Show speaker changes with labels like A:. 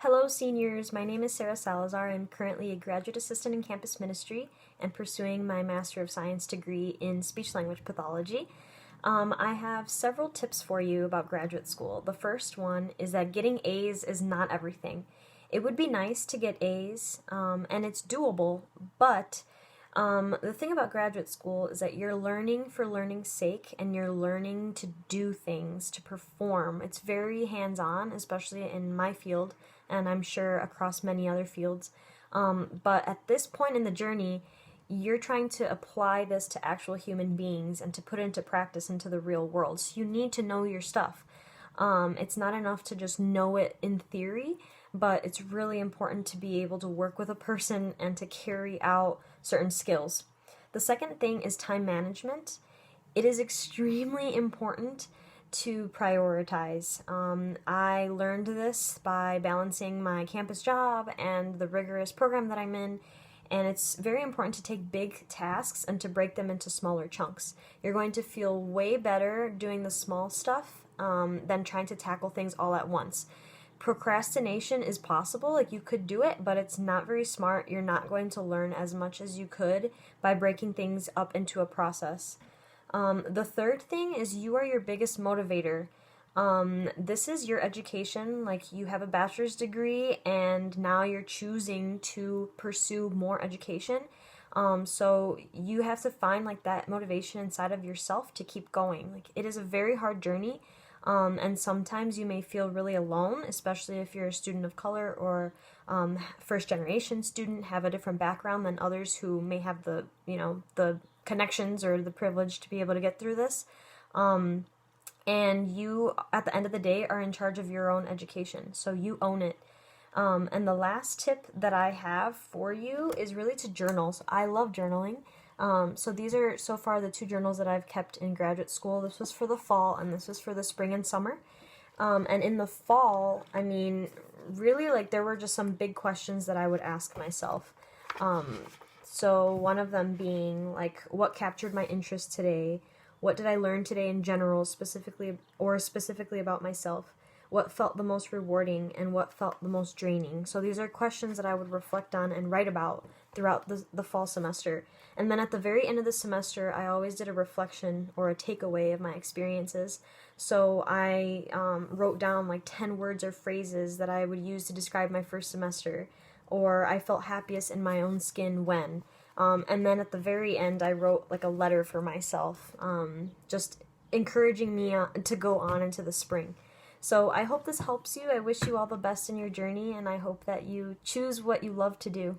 A: Hello, seniors. My name is Sarah Salazar. I'm currently a graduate assistant in campus ministry and pursuing my Master of Science degree in speech language pathology. I have several tips for you about graduate school. The first one is that getting A's is not everything. It would be nice to get A's, and it's doable, but the thing about graduate school is that you're learning for learning's sake and you're learning to do things, to perform. It's very hands-on, especially in my field, and I'm sure across many other fields. But at this point in the journey, you're trying to apply this to actual human beings and to put it into practice into the real world. So you need to know your stuff. It's not enough to just know it in theory, but it's really important to be able to work with a person and to carry out certain skills. The second thing is time management. It is extremely important to prioritize. I learned this by balancing my campus job and the rigorous program that I'm in, and it's very important to take big tasks and to break them into smaller chunks. You're going to feel way better doing the small stuff than trying to tackle things all at once. Procrastination is possible, like you could do it, but it's not very smart. You're not going to learn as much as you could by breaking things up into a process. The third thing is you are your biggest motivator. This is your education, like you have a bachelor's degree and now you're choosing to pursue more education. So you have to find like that motivation inside of yourself to keep going. Like it is a very hard journey. And sometimes you may feel really alone, especially if you're a student of color or first generation student, have a different background than others who may have the connections or the privilege to be able to get through this. And you, at the end of the day, are in charge of your own education, so you own it. And the last tip that I have for you is really to journal. So I love journaling. So these are so far the two journals that I've kept in graduate school. This was for the fall and this was for the spring and summer. And in the fall, I mean, really like there were just some big questions that I would ask myself. So one of them being like, what captured my interest today? What did I learn today in general, specifically about myself? What felt the most rewarding and what felt the most draining? So these are questions that I would reflect on and write about throughout the fall semester. And then at the very end of the semester, I always did a reflection or a takeaway of my experiences. So I wrote down like 10 words or phrases that I would use to describe my first semester, or I felt happiest in my own skin when. And then at the very end, I wrote like a letter for myself, just encouraging me to go on into the spring. So I hope this helps you. I wish you all the best in your journey, and I hope that you choose what you love to do.